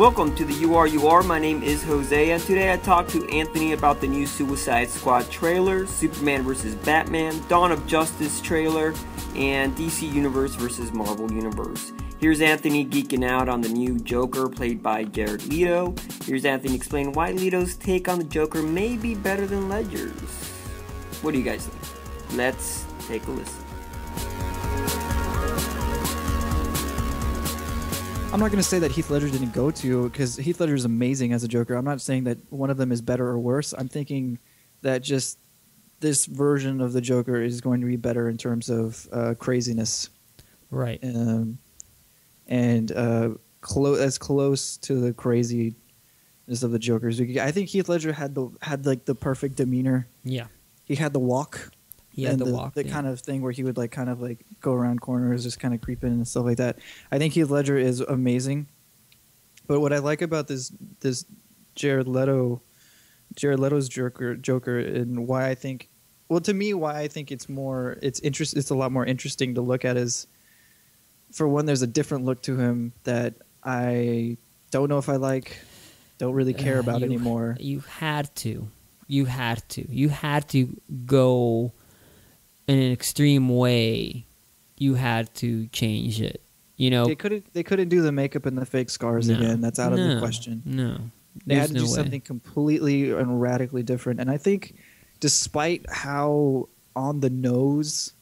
Welcome to the URUR. My name is Jose, and today I talked to Anthony about the new Suicide Squad trailer, Superman vs. Batman, Dawn of Justice trailer, and DC Universe vs. Marvel Universe. Here's Anthony geeking out on the new Joker played by Jared Leto. Here's Anthony explaining why Leto's take on the Joker may be better than Ledger's. What do you guys think? Let's take a listen. I'm not going to say that Heath Ledger didn't go to, because Heath Ledger is amazing as a Joker. I'm not saying that one of them is better or worse. I'm thinking that just this version of the Joker is going to be better in terms of craziness. Right. As close to the craziness of the Jokers. I think Heath Ledger had the perfect demeanor. Yeah. He had the walk. He had the walk. The kind of thing where he would go around corners, just kind of creep in and stuff like that. I think Heath Ledger is amazing. But what I like about this Jared Leto's Joker, and why I think, to me, why I think it's a lot more interesting to look at is, for one, there's a different look to him that I don't know if I don't really care about anymore. You had to go in an extreme way. You had to change it. They couldn't do the makeup and the fake scars again. That's out of the question. No, they had to do something completely and radically different. And I think, despite how on the nose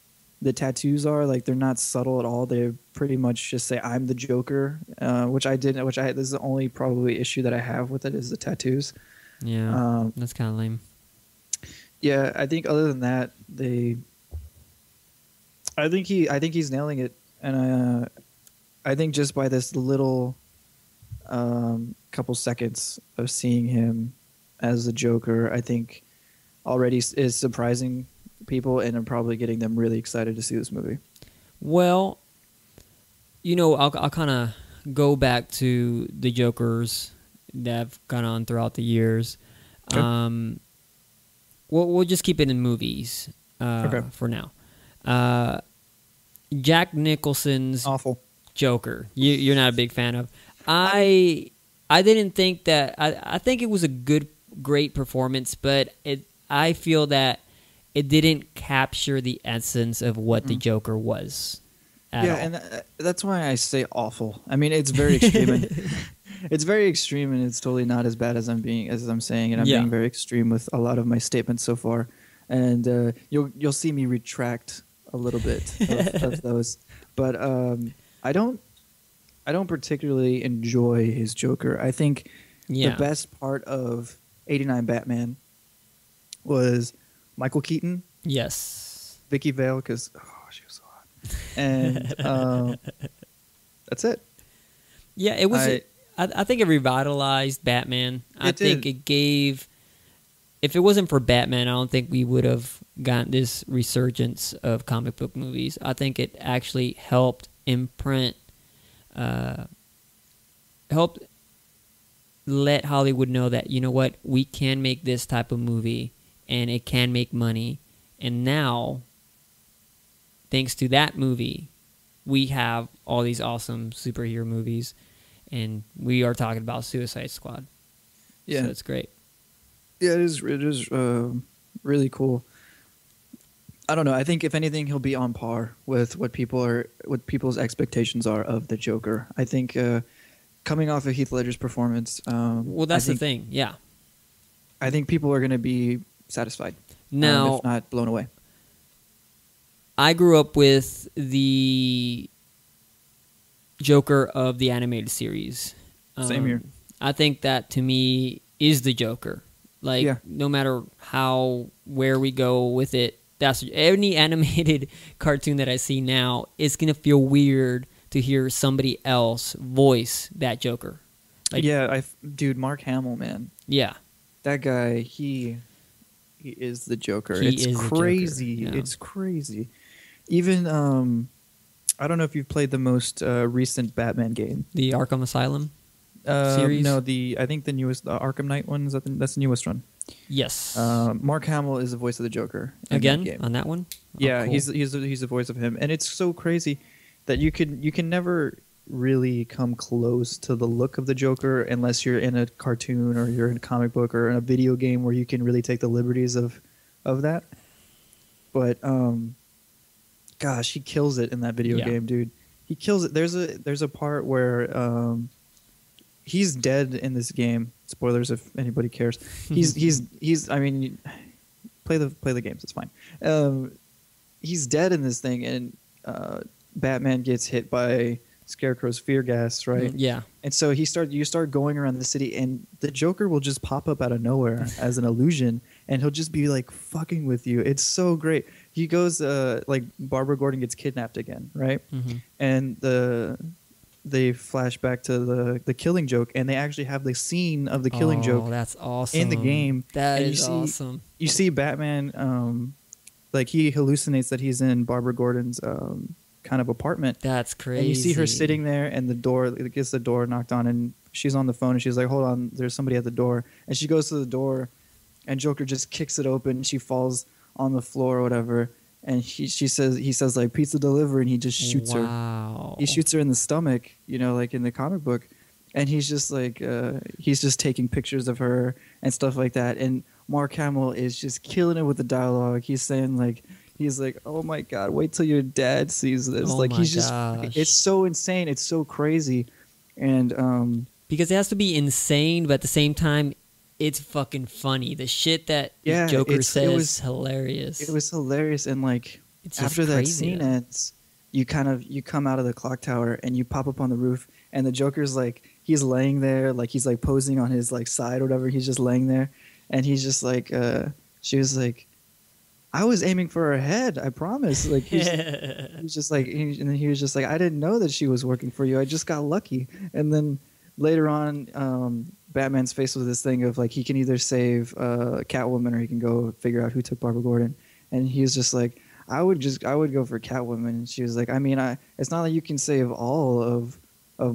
the tattoos are, they're not subtle at all. They pretty much just say, "I'm the Joker," which I didn't. This is the only probably issue that I have with it, is the tattoos. Yeah, that's kind of lame. Yeah, I think other than that, I think he's nailing it, and I think just by this little couple seconds of seeing him as the Joker, I think already is surprising people, and I'm probably getting them really excited to see this movie. Well, I'll kind of go back to the Jokers that have gone on throughout the years. Okay. We'll just keep it in movies for now. Jack Nicholson's awful Joker. You're not a big fan of. I didn't think that. I think it was a great performance, but I feel that it didn't capture the essence of what the Joker was. And that's why I say awful. I mean, it's very extreme. It's very extreme, and it's totally not as bad as I'm saying, and I'm being very extreme with a lot of my statements so far. And you'll see me retract a little bit of those, but I don't particularly enjoy his Joker. I think the best part of '89 Batman was Michael Keaton. Yes. Vicky Vale, because she was so hot, and that's it. Yeah, it was. I think it revitalized Batman. I think it gave. If it wasn't for Batman, I don't think we would have gotten this resurgence of comic book movies. I think it actually helped imprint, helped let Hollywood know that, we can make this type of movie and it can make money. And now, thanks to that movie, we have all these awesome superhero movies, and we are talking about Suicide Squad. Yeah, so it's great. Yeah, it is really cool. I don't know. I think if anything, he'll be on par with what people's expectations are of the Joker. I think coming off of Heath Ledger's performance, that's the thing. Yeah, I think people are going to be satisfied. Now, if not blown away. I grew up with the Joker of the animated series. Same here. I think that, to me, is the Joker. No matter where we go with it, that's any animated cartoon that I see now, it's gonna feel weird to hear somebody else voice that Joker. Dude, Mark Hamill, man. Yeah, that guy, he is the Joker. It's crazy. Joker, yeah. It's crazy. Even I don't know if you've played the most recent Batman game, the Arkham Asylum series. No, I think the newest, the Arkham Knight one, that's the newest one. Yes. Mark Hamill is the voice of the Joker again that on that one. Yeah, cool. he's the voice of him, and it's so crazy that you can never really come close to the look of the Joker unless you're in a cartoon or you're in a comic book or in a video game where you can really take the liberties of that. But gosh, he kills it in that video game, dude. He kills it. There's a part where he's dead in this game. Spoilers if anybody cares. He's I mean, play the games, it's fine. He's dead in this thing, and Batman gets hit by Scarecrow's fear gas, right? Yeah. And so you start going around the city, and the Joker will just pop up out of nowhere as an illusion, and he'll just be like fucking with you. It's so great. He goes like Barbara Gordon gets kidnapped again, right? Mm-hmm. And they flash back to the Killing Joke, and they actually have the scene of the Killing Joke. That's awesome. In the game. That is awesome. You see Batman, like he hallucinates that he's in Barbara Gordon's kind of apartment. That's crazy. And you see her sitting there, and it gets the door knocked on, and she's on the phone, and she's like, "Hold on, there's somebody at the door." And she goes to the door, and Joker just kicks it open, and she falls on the floor or whatever. And he says like pizza delivery, and he just shoots her. He shoots her in the stomach, like in the comic book. And he's just like he's just taking pictures of her and stuff like that. And Mark Hamill is just killing it with the dialogue. He's saying like, "Oh my God, wait till your dad sees this." It's so insane. It's so crazy. And because it has to be insane, but at the same time, it's fucking funny. The shit that Joker says is hilarious. It was hilarious, and like after that scene ends, you come out of the clock tower and you pop up on the roof, and the Joker's like he's laying there, like he's like posing on his like side or whatever. He's just laying there, and he's just like she was like, "I was aiming for her head, I promise." Like he was just like, and he was just like, "I didn't know that she was working for you. I just got lucky." And then later on, Batman's faced with this thing of like he can either save Catwoman or he can go figure out who took Barbara Gordon, and he's just like, I would go for Catwoman. And she was like, I mean, it's not like you can save all of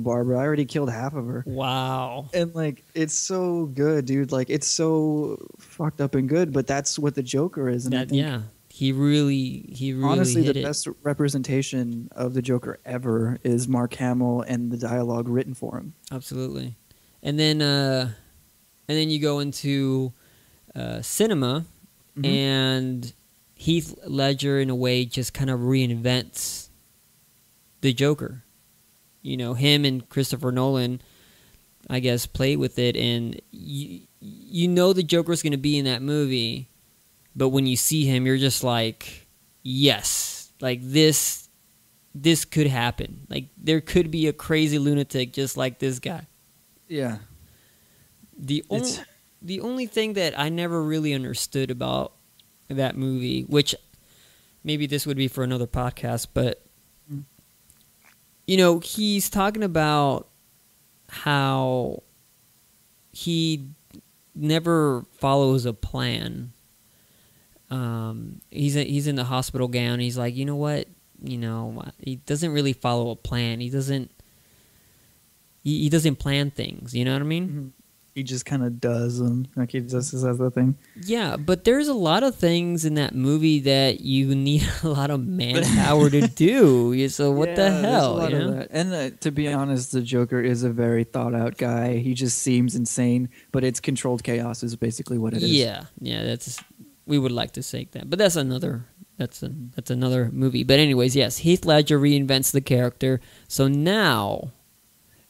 Barbara. I already killed half of her. Wow. And like it's so good, dude. Like it's so fucked up and good, but that's what the Joker is. And he really honestly hit the best representation of the Joker ever is Mark Hamill and the dialogue written for him. Absolutely. And then you go into cinema, mm-hmm. and Heath Ledger, in a way, just kind of reinvents the Joker. Him and Christopher Nolan, I guess, played with it, and you know the Joker's going to be in that movie, but when you see him, you're just like, yes, like this could happen. Like there could be a crazy lunatic just like this guy. Yeah. The only thing that I never really understood about that movie, which maybe this would be for another podcast, but he's talking about how he never follows a plan. He's in the hospital gown. He's like, you know what? He doesn't really follow a plan. He doesn't plan things. You know what I mean? Mm-hmm. He just kind of does them. Like he just says the thing. Yeah, but there's a lot of things in that movie that you need a lot of manpower to do. So what the hell? There's a lot of that. And to be honest, the Joker is a very thought out guy. He just seems insane, but it's controlled chaos is basically what it is. Yeah. We would like to say that, but that's another movie. But anyways, yes, Heath Ledger reinvents the character. So now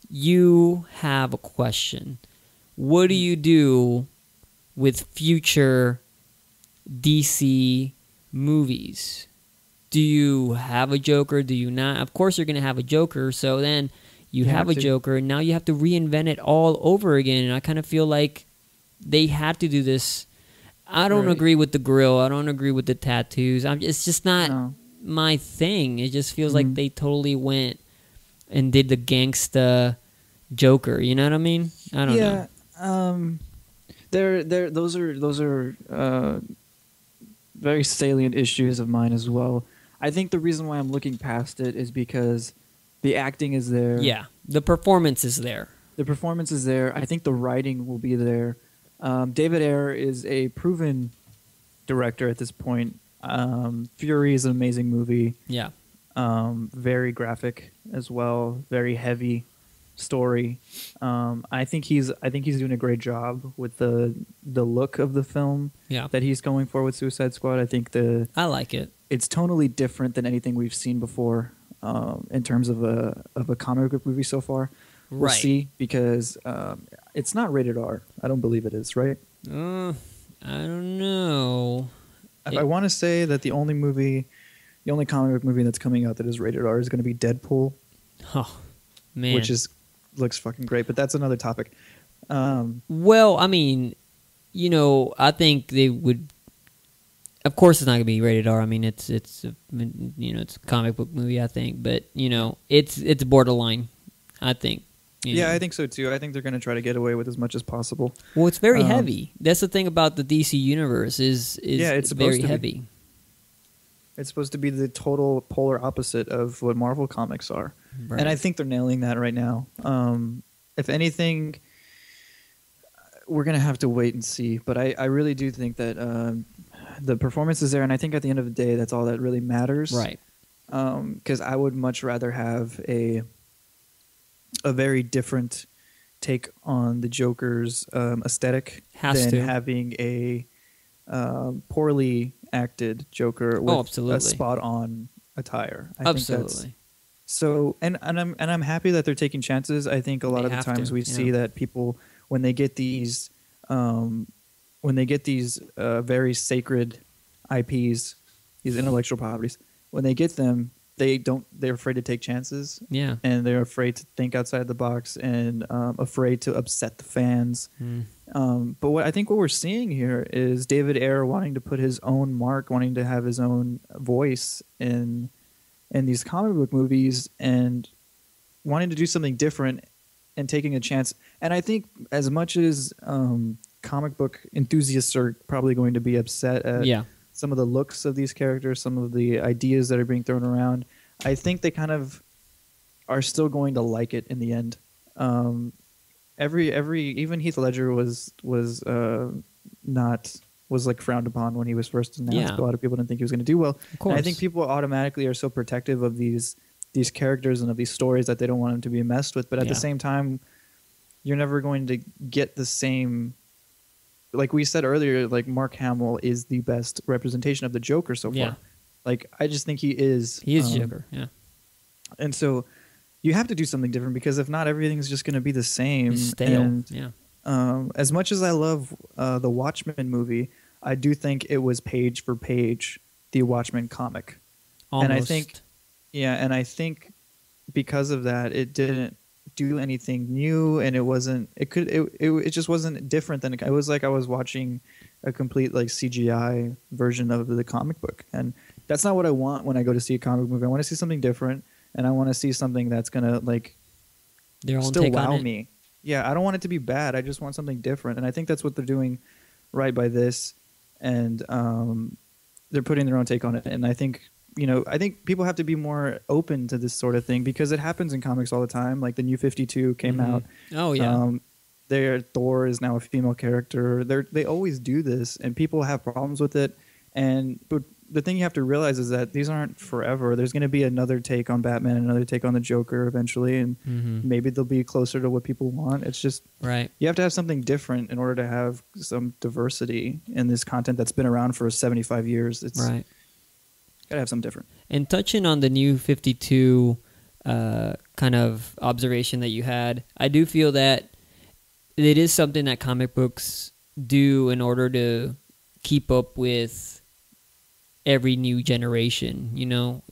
you have a question. What do you do with future DC movies? Do you have a Joker? Do you not? Of course you're going to have a Joker, so then you have a Joker, and now you have to reinvent it all over again. And I kind of feel like they had to do this. I don't agree with the grill. I don't agree with the tattoos. It's just not my thing. It just feels like they totally went and did the gangsta Joker. You know what I mean? I don't know. Those are very salient issues of mine as well. I think the reason why I'm looking past it is because the acting is there. Yeah, the performance is there. I think the writing will be there. David Ayer is a proven director at this point. Fury is an amazing movie. Yeah. very graphic as well, very heavy story. I think he's doing a great job with the look of the film that he's going for with Suicide Squad. I think I like it. It's totally different than anything we've seen before in terms of a comic book movie so far. We'll see, because it's not rated R. I don't believe it is, right? I don't know. I want to say that the only comic book movie that's coming out that is rated R is going to be Deadpool. Oh, man. Which looks fucking great, but that's another topic. Well, I mean, I think they would. Of course, it's not going to be rated R. I mean, it's a comic book movie, I think, but it's borderline, I think. Yeah, I think so too. I think they're going to try to get away with as much as possible. Well, it's very heavy. That's the thing about the DC universe is it's very heavy. It's supposed to be the total polar opposite of what Marvel comics are. Right. And I think they're nailing that right now. If anything, we're going to have to wait and see. But I really do think that the performance is there. And I think at the end of the day, that's all that really matters. Right. Because I would much rather have a very different take on the Joker's aesthetic than having a poorly acted Joker with a spot-on attire. I think that's, so, and I'm happy that they're taking chances. I think a lot of the times we see that people, when they get these very sacred IPs, these intellectual properties, when they get them, they're afraid to take chances. Yeah. And they're afraid to think outside the box and afraid to upset the fans. But what we're seeing here is David Ayer wanting to put his own mark, wanting to have his own voice in these comic book movies and wanting to do something different and taking a chance. And I think as much as comic book enthusiasts are probably going to be upset at some of the looks of these characters, some of the ideas that are being thrown around, I think they kind of are still going to like it in the end. Even Heath Ledger was like frowned upon when he was first announced. A lot of people didn't think he was going to do well. Of course. And I think people automatically are so protective of these characters and of these stories that they don't want them to be messed with. But at the same time, you're never going to get the same. Like we said earlier, like Mark Hamill is the best representation of the Joker so far. Yeah. Like I just think he is. He is Joker. Yeah. And so you have to do something different, because if not, everything's just going to be the same. It's stale. And, as much as I love the Watchmen movie, I do think it was page for page the Watchmen comic. Almost. And I think because of that, it didn't do anything new, and it just wasn't different than it was. Like I was watching a complete like CGI version of the comic book, and that's not what I want when I go to see a comic movie. I want to see something different, and I want to see something that's gonna like still wow me. Yeah, I don't want it to be bad. I just want something different, and I think that's what they're doing right by this, and they're putting their own take on it. And I think people have to be more open to this sort of thing, because it happens in comics all the time. Like the New 52 came out. Oh yeah. Thor is now a female character. They always do this, and people have problems with it. But the thing you have to realize is that these aren't forever. There's going to be another take on Batman, another take on the Joker eventually, and maybe they'll be closer to what people want. It's just you have to have something different in order to have some diversity in this content that's been around for 75 years. It's gotta have something different. And touching on the New 52 kind of observation that you had, I do feel that it is something that comic books do in order to keep up with every new generation.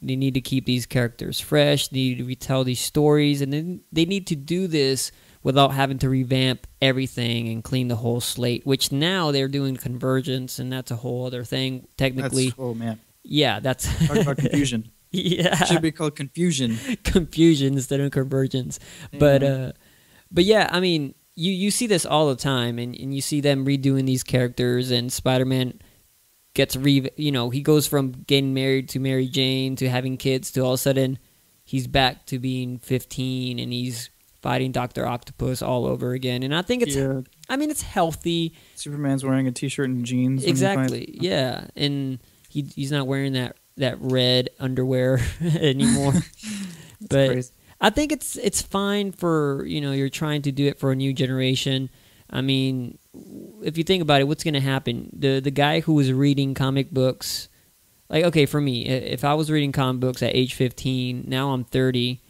They need to keep these characters fresh, they need to retell these stories, and then they need to do this without having to revamp everything and clean the whole slate, which now they're doing convergence, and that's a whole other thing technically. Oh man. Yeah, that's talk about confusion. Yeah, it should be called confusion. Confusion instead of convergence. Yeah. But yeah, I mean, you see this all the time, and you see them redoing these characters, and Spider-Man gets he goes from getting married to Mary Jane to having kids to all of a sudden he's back to being 15 and he's fighting Dr. Octopus all over again. And I think it's healthy. Superman's wearing a t-shirt and jeans. Exactly. Yeah, and he's not wearing that that red underwear anymore. But crazy. I think it's fine for, you're trying to do it for a new generation. I mean, if you think about it, what's going to happen? The guy who was reading comic books, like, okay, for me, if I was reading comic books at age 15, now I'm 30,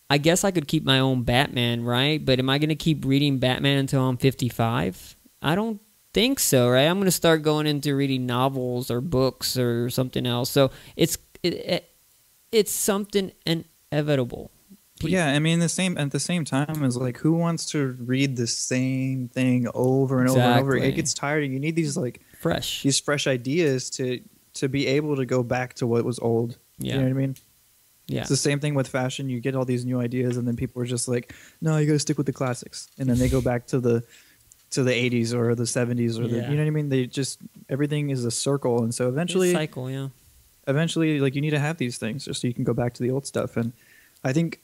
I guess I could keep my own Batman, right? But am I going to keep reading Batman until I'm 55? I don't think so, right? I'm going to start going into reading novels or books or something else. So it's something inevitable. Yeah, I mean, at the same time is like, who wants to read the same thing over and over and over? It gets tiring. You need these fresh ideas to be able to go back to what was old. Yeah. You know what I mean? Yeah. It's the same thing with fashion. You get all these new ideas, and then people are just like, "No, you got to stick with the classics." And then they go back to the 80s or the 70s or you know what I mean? They just everything is a circle, and so eventually, it's a cycle, yeah. Eventually, like you need to have these things just so you can go back to the old stuff. And I think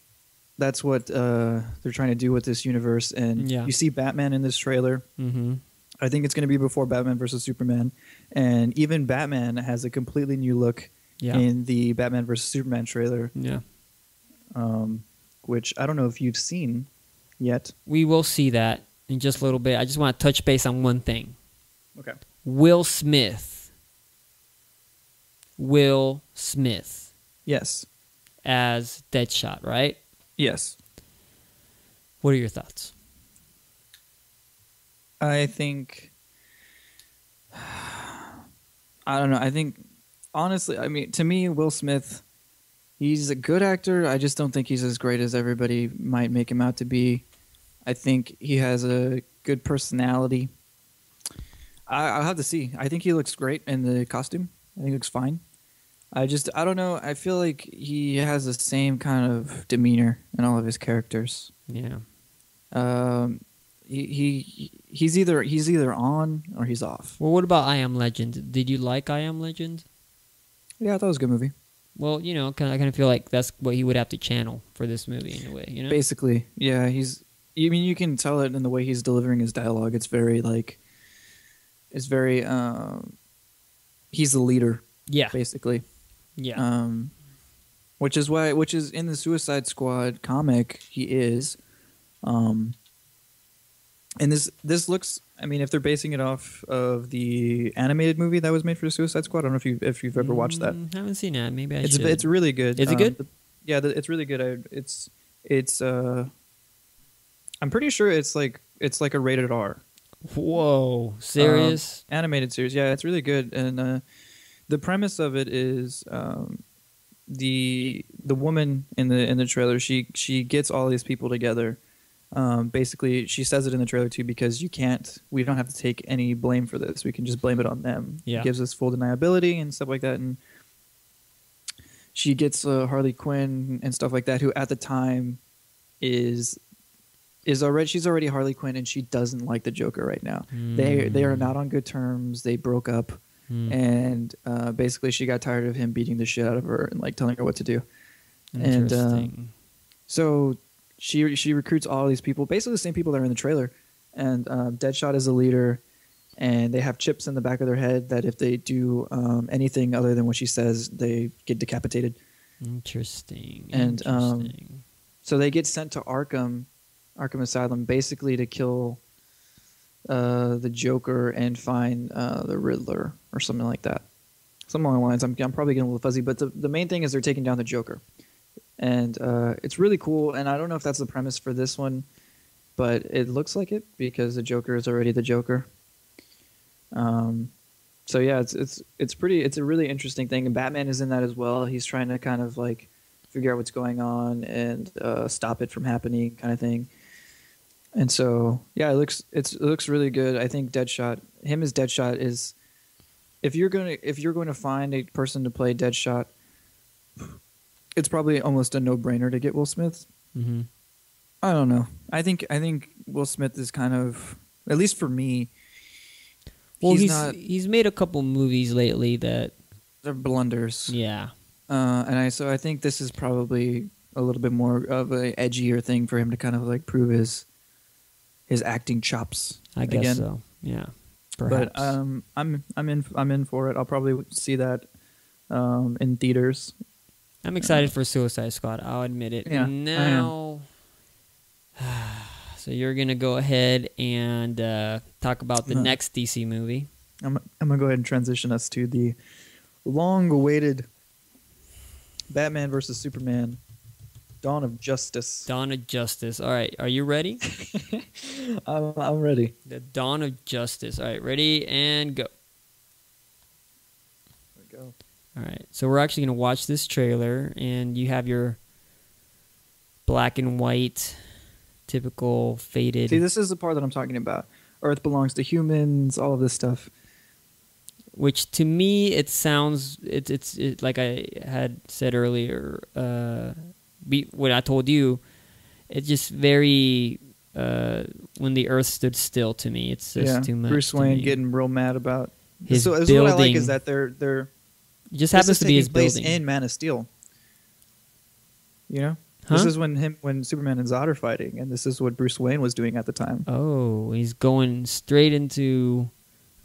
that's what they're trying to do with this universe. And you see Batman in this trailer. Mm-hmm. I think it's going to be before Batman versus Superman, and even Batman has a completely new look in the Batman versus Superman trailer. Yeah, which I don't know if you've seen yet. We will see that in just a little bit. I just want to touch base on one thing. Okay. Will Smith. Yes. As Deadshot, right? Yes. What are your thoughts? I think, I don't know. I think, honestly, I mean, to me, Will Smith, he's a good actor. I just don't think he's as great as everybody might make him out to be. I think he has a good personality. I'll have to see. I think he looks great in the costume. I think he looks fine. I don't know. I feel like he has the same kind of demeanor in all of his characters. Yeah. He's either on or he's off. Well, what about I Am Legend? Did you like I Am Legend? Yeah, I thought it was a good movie. Well, I kind of feel like that's what he would have to channel for this movie in a way, Basically, yeah. You can tell it in the way he's delivering his dialogue. It's very he's the leader. Yeah. Basically. Yeah. Which is in the Suicide Squad comic, he is. And this looks, I mean, if they're basing it off of the animated movie that was made for the Suicide Squad, I don't know if you've ever watched that. Haven't seen that. Maybe I should. It's really good. Is it good? It's really good. It's I'm pretty sure it's like a rated R. Whoa, serious? Animated series. Yeah, it's really good. And the premise of it is the woman in the trailer, she gets all these people together. Basically, she says it in the trailer too, because we don't have to take any blame for this. We can just blame it on them. Yeah. It gives us full deniability and stuff like that. And she gets Harley Quinn and stuff like that, who at the time she's already Harley Quinn, and she doesn't like the Joker right now. They are not on good terms. They broke up, and basically she got tired of him beating the shit out of her and like telling her what to do. And so she recruits all these people, basically the same people that are in the trailer. And Deadshot is the leader, and they have chips in the back of their head that if they do anything other than what she says, they get decapitated. Interesting. And so they get sent to Arkham Asylum, basically to kill the Joker and find the Riddler or something like that. Something along the lines. I'm probably getting a little fuzzy, but the main thing is they're taking down the Joker. And it's really cool, and I don't know if that's the premise for this one, but it looks like it because the Joker is already the Joker. So yeah, it's a really interesting thing, and Batman is in that as well. He's trying to kind of like figure out what's going on and stop it from happening, kind of thing. And so yeah, it looks really good. I think Deadshot is if you're going to find a person to play Deadshot, it's probably almost a no-brainer to get Will Smith. Mm-hmm. I don't know. I think Will Smith is kind of, at least for me. Well, he's made a couple movies lately that they're blunders. Yeah. I think this is probably a little bit more of a edgier thing for him to kind of like prove his acting chops. I guess again. so. Yeah. Perhaps. But I'm in for it. I'll probably see that in theaters. I'm excited for Suicide Squad. I'll admit it. Yeah, Now, so you're gonna go ahead and talk about the next DC movie. I'm gonna go ahead and transition us to the long-awaited Batman versus Superman: Dawn of Justice. Dawn of Justice. All right, are you ready? I'm ready. The Dawn of Justice. All right, ready and go. There we go. All right, so we're actually going to watch this trailer, and you have your black and white, typical faded. See, this is the part that I'm talking about. Earth belongs to humans, all of this stuff. Which to me, it sounds, it's like I had said earlier, what I told you, it's just very, when the Earth stood still to me, it's just too much. Bruce Wayne getting real mad about his building. What I like is that they're it just happens to be his place building. in Man of Steel. You know? Huh? This is when Superman and Zod are fighting, and this is what Bruce Wayne was doing at the time. Oh, he's going straight into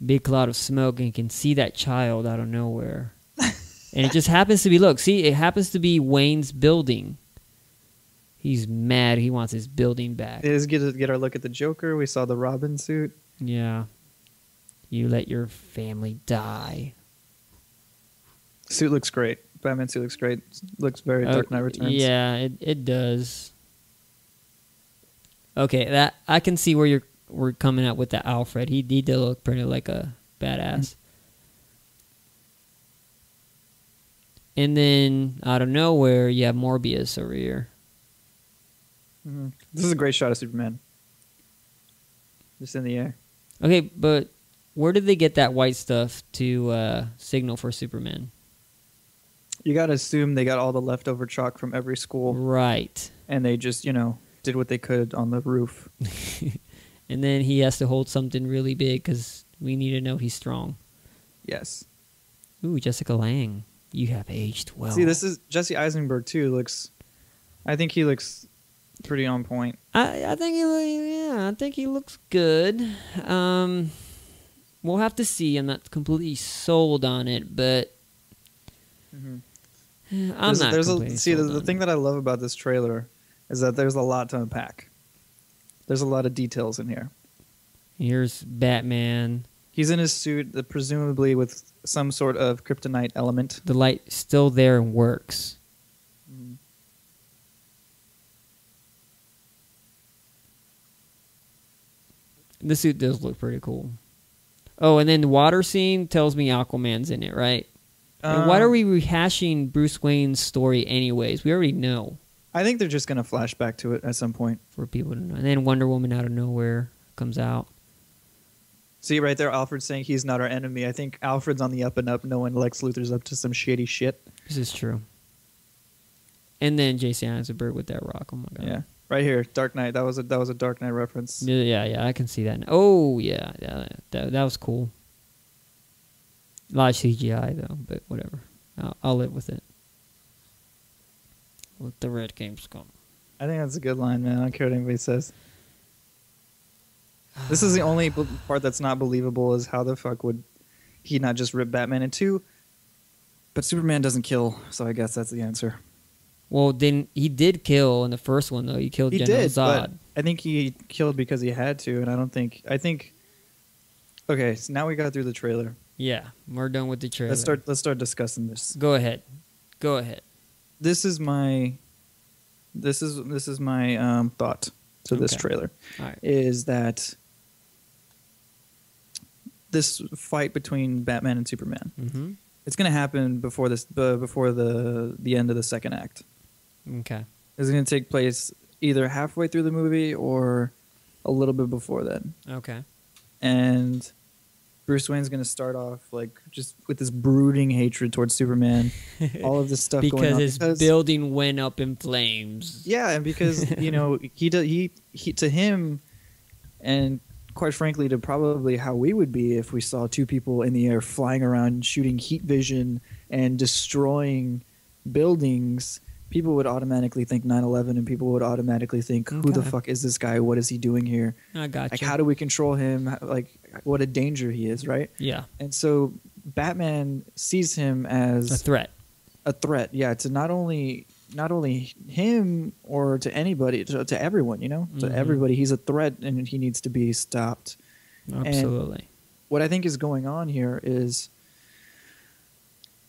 a big cloud of smoke, and you can see that child out of nowhere. And it just happens to be, look, see, it happens to be Wayne's building. He's mad. He wants his building back. Let's get our look at the Joker. We saw the Robin suit. Yeah. You let your family die. Suit looks great. Batman suit looks great. Looks very Dark Knight Returns. Yeah, it does. Okay, that I can see where we're coming at with the Alfred. He did look pretty like a badass. And then out of nowhere, you have Morbius over here. Mm-hmm. This is a great shot of Superman. Just in the air. Okay, but where did they get that white stuff to signal for Superman? You gotta assume they got all the leftover chalk from every school. Right. And they just, did what they could on the roof. And then he has to hold something really big because we need to know he's strong. Yes. Ooh, Jessica Lange. You have aged well. See, this is Jesse Eisenberg too. I think he looks pretty on point. I think he looks good. We'll have to see. I'm not completely sold on it, but I'm not completely sold on the thing that I love about this trailer is that there's a lot to unpack. There's a lot of details in here. Here's Batman. He's in his suit, presumably with some sort of kryptonite element. The light still there and works. Mm-hmm. The suit does look pretty cool. Oh, and then the water scene tells me Aquaman's in it, right? And why are we rehashing Bruce Wayne's story anyways? We already know. I think they're just going to flash back to it at some point. For people to know. And then Wonder Woman out of nowhere comes out. See, right there, Alfred's saying he's not our enemy. I think Alfred's on the up and up, knowing Lex Luthor's up to some shady shit. This is true. And then Jason Eisenberg with that rock. Oh, my God. Yeah. Right here, Dark Knight. That was a Dark Knight reference. Yeah, I can see that. Oh, yeah, that was cool. A lot of CGI, though, but whatever. I'll live with it. Let the red games come. I think that's a good line, man. I don't care what anybody says. This is the only part that's not believable is how the fuck would he not just rip Batman in two? But Superman doesn't kill, so I guess that's the answer. Well, then he did kill in the first one, though. He killed General Zod. But I think he killed because he had to, and I think. Okay, so now we got through the trailer. Yeah, we're done with the trailer. Let's start discussing this. Go ahead. This is my thought to this trailer. All right. Is that this fight between Batman and Superman? Mm-hmm. It's going to happen before the end of the second act. Okay. It's going to take place either halfway through the movie or a little bit before then. Okay. And Bruce Wayne's going to start off just with this brooding hatred towards Superman. All of this stuff going on because his building went up in flames. Yeah, and because he to him, and quite frankly, to probably how we would be if we saw two people in the air flying around shooting heat vision and destroying buildings, people would automatically think 9/11, and people would automatically think, who the fuck is this guy? What is he doing here? I got you. How do we control him? What a danger he is, right? Yeah. And so Batman sees him as A threat. A threat, yeah, to not only him or to anybody, to everyone, to everybody. He's a threat, and he needs to be stopped. Absolutely. And what I think is going on here is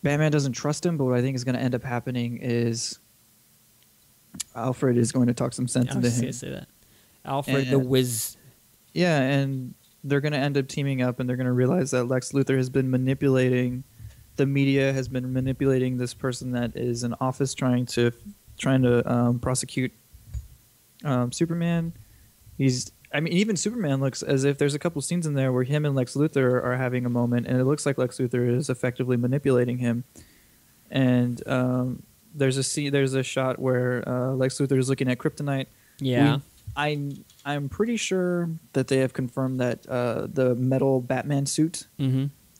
Batman doesn't trust him, but what I think is going to end up happening is Alfred is going to talk some sense into him. Say that. Alfred the Wiz. Yeah, and they're going to end up teaming up, and they're going to realize that Lex Luthor has been manipulating. The media has been manipulating this person that is in office, trying to prosecute Superman. Even Superman looks as if there's a couple scenes in there where him and Lex Luthor are having a moment, and it looks like Lex Luthor is effectively manipulating him. And there's a shot where Lex Luthor is looking at kryptonite. Yeah, I'm pretty sure that they have confirmed that the metal Batman suit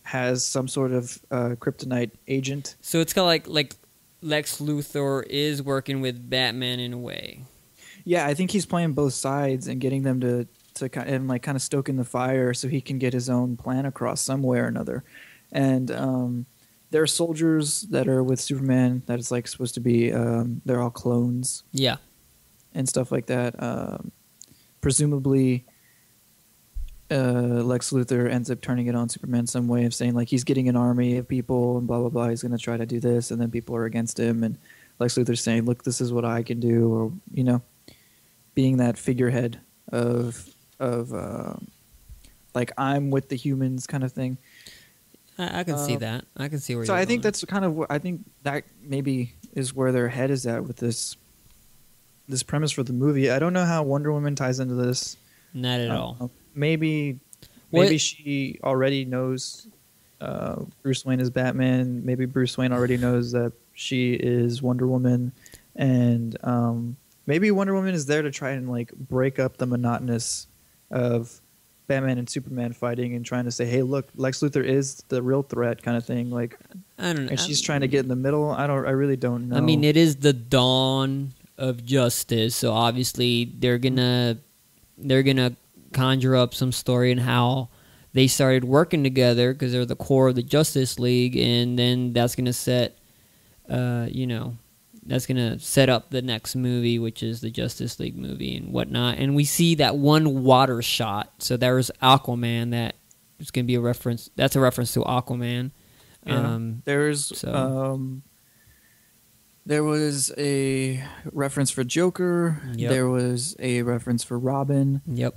has some sort of kryptonite agent. So it's kind of like Lex Luthor is working with Batman in a way. Yeah, I think he's playing both sides and getting them to kind of stoking the fire so he can get his own plan across some way or another. And there are soldiers that are with Superman that is like supposed to be they're all clones. Yeah. And stuff like that. Presumably Lex Luthor ends up turning it on Superman some way of saying like he's getting an army of people and blah blah blah. He's going to try to do this, and then people are against him, and Lex Luthor's saying, "Look, this is what I can do," or being that figurehead of like I'm with the humans kind of thing. I can see that. I can see where. So you're I think going. that's kind of I think that maybe is where their head is at with this premise for the movie. I don't know how Wonder Woman ties into this. Not at all. Maybe she already knows Bruce Wayne is Batman. Maybe Bruce Wayne already knows that she is Wonder Woman, and maybe Wonder Woman is there to try and like break up the monotonous of Batman and Superman fighting and trying to say, "Hey, look, Lex Luthor is the real threat," kind of thing. Like, I don't know. And she's trying to get in the middle. I really don't know. I mean, it is the dawn of justice, so obviously they're gonna conjure up some story and how they started working together because they're the core of the Justice League, and then that's gonna set, that's gonna set up the next movie, which is the Justice League movie and whatnot. And we see that one water shot. So there was Aquaman. That is gonna be a reference. That's a reference to Aquaman. Yeah. There was a reference for Joker. Yep. There was a reference for Robin. Yep.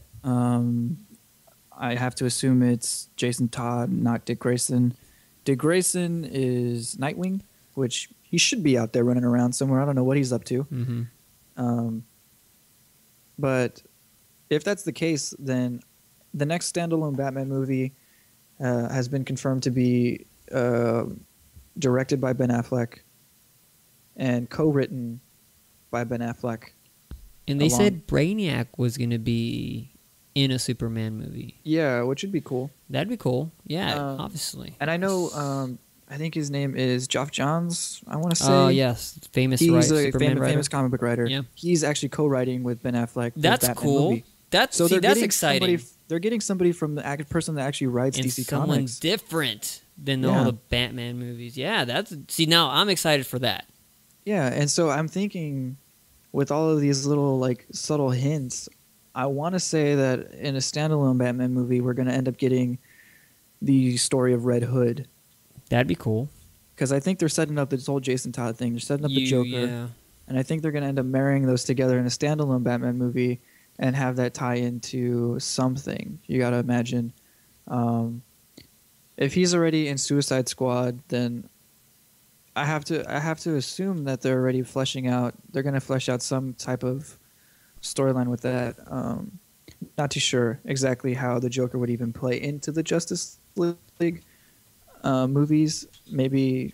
I have to assume it's Jason Todd, not Dick Grayson. Dick Grayson is Nightwing, which he should be out there running around somewhere. I don't know what he's up to. Mm-hmm. But if that's the case, then the next standalone Batman movie has been confirmed to be directed by Ben Affleck and co-written by Ben Affleck. And they said Brainiac was going to be in a Superman movie. Yeah, which would be cool. That'd be cool. Yeah, obviously. And I know, I think his name is Geoff Johns, I want to say. Oh, yes. Famous He's a Superman writer. famous comic book writer. Yeah. He's actually co-writing with Ben Affleck. That's Batman cool. Movie. That's exciting. They're getting somebody from the person that actually writes and DC someone Comics. different than all the Batman movies. Yeah, now I'm excited for that. Yeah, and so I'm thinking with all of these little like subtle hints, I want to say that in a standalone Batman movie, we're going to end up getting the story of Red Hood. That'd be cool. Because I think they're setting up this whole Jason Todd thing. They're setting up the Joker. Yeah. And I think they're going to end up marrying those together in a standalone Batman movie and have that tie into something. You got to imagine. If he's already in Suicide Squad, then I have to assume that they're already they're going to flesh out some type of storyline with that. Not too sure exactly how the Joker would even play into the Justice League movies. Maybe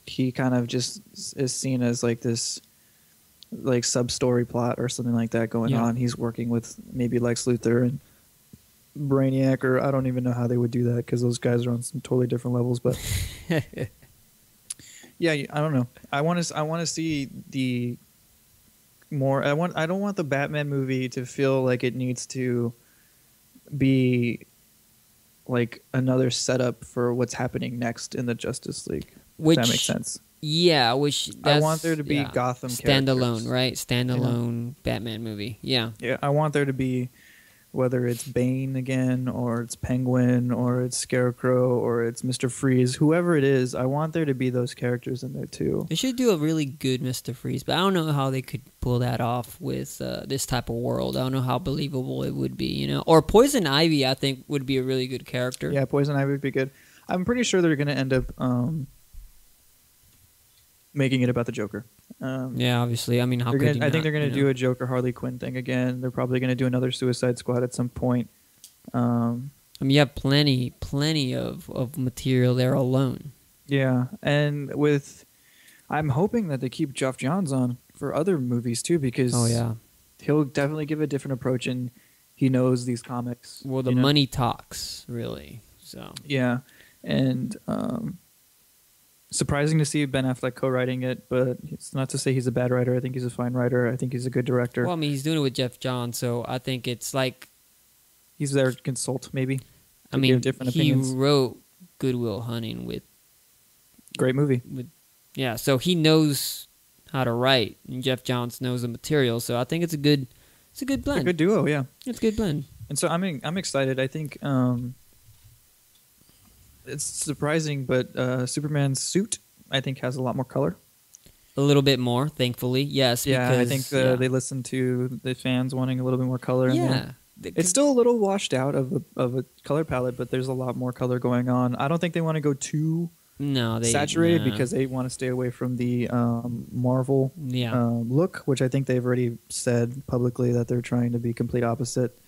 he kind of just is seen as like this like sub-story plot or something like that going on. He's working with maybe Lex Luthor and Brainiac, or I don't even know how they would do that because those guys are on some totally different levels. But yeah, I don't know. I want to see the more. I don't want the Batman movie to feel like it needs to be like another setup for what's happening next in the Justice League. If that makes sense. Yeah, I want there to be Gotham standalone, characters. right? Standalone Batman movie. Yeah. Yeah, I want there to be, whether it's Bane again, or it's Penguin, or it's Scarecrow, or it's Mr. Freeze, whoever it is, I want there to be those characters in there too. They should do a really good Mr. Freeze, but I don't know how they could pull that off with this type of world. I don't know how believable it would be, you know? Or Poison Ivy, I think, would be a really good character. Yeah, Poison Ivy would be good. I'm pretty sure they're going to end up making it about the Joker. Yeah, obviously. I mean, I think they're going to do a Joker Harley Quinn thing again. They're probably going to do another Suicide Squad at some point. I mean, you have plenty of material there alone. Yeah, and I'm hoping that they keep Geoff Johns on for other movies too, because he'll definitely give a different approach, and he knows these comics. Well, the money talks, really. So yeah, and surprising to see Ben Affleck co-writing it, but it's not to say he's a bad writer. I think he's a fine writer. I think he's a good director. Well, I mean, he's doing it with Geoff Johns, so I think it's like he's there to consult, maybe. I mean, he wrote Good Will Hunting with great movie. Yeah, so he knows how to write, and Geoff Johns knows the material. So I think it's a good blend. It's a good duo, yeah. It's a good blend. And so I'm excited. I think it's surprising, but Superman's suit, I think, has a lot more color. A little bit more, thankfully. Yes. Yeah, because, I think they listened to the fans wanting a little bit more color. Yeah. It's still a little washed out of a color palette, but there's a lot more color going on. I don't think they want to go too saturated because they want to stay away from the Marvel look, which I think they've already said publicly that they're trying to be complete opposite.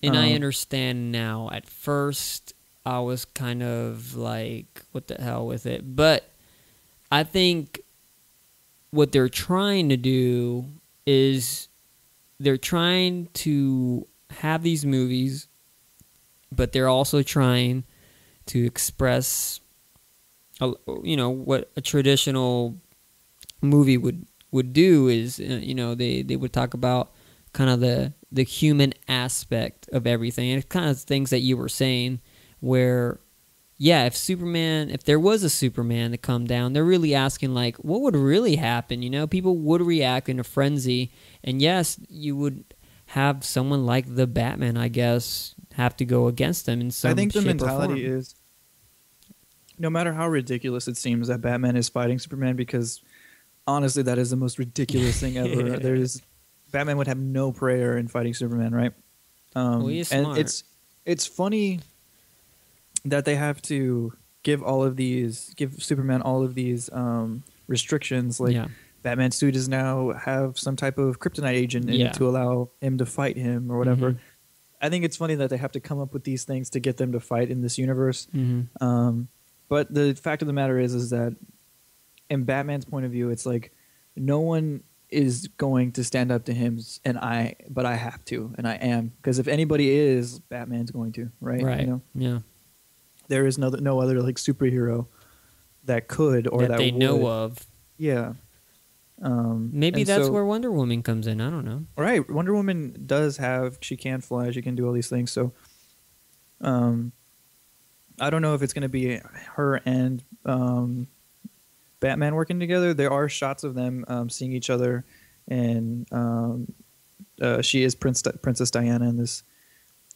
And I understand now. At first, I was kind of like, what the hell with it? But I think what they're trying to do is they're trying to have these movies, but they're also trying to express, what a traditional movie would do is, they would talk about kind of the human aspect of everything. And it's kind of things that you were saying where, yeah, if there was a Superman to come down, they're really asking, like, what would really happen? People would react in a frenzy. And yes, you would have someone like the Batman, I guess, have to go against them in some shape or form. I think the mentality is, no matter how ridiculous it seems that Batman is fighting Superman, because honestly, that is the most ridiculous thing ever. Batman would have no prayer in fighting Superman, right? He is smart. And it's funny that they have to give Superman all of these restrictions. Like, Batman's suit is now have some type of kryptonite agent in it to allow him to fight him or whatever. Mm-hmm. I think it's funny that they have to come up with these things to get them to fight in this universe. Mm-hmm. But the fact of the matter is that in Batman's point of view, it's like no one is going to stand up to him, but I have to, and I am, because if anybody is, Batman's going to, right? Right. Yeah. There is no other like superhero that could or that they would. know of. Yeah. Maybe that's where Wonder Woman comes in. I don't know. Right. Wonder Woman she can fly, she can do all these things. So, I don't know if it's going to be her and Batman working together. There are shots of them seeing each other, and she is Princess Diana in this,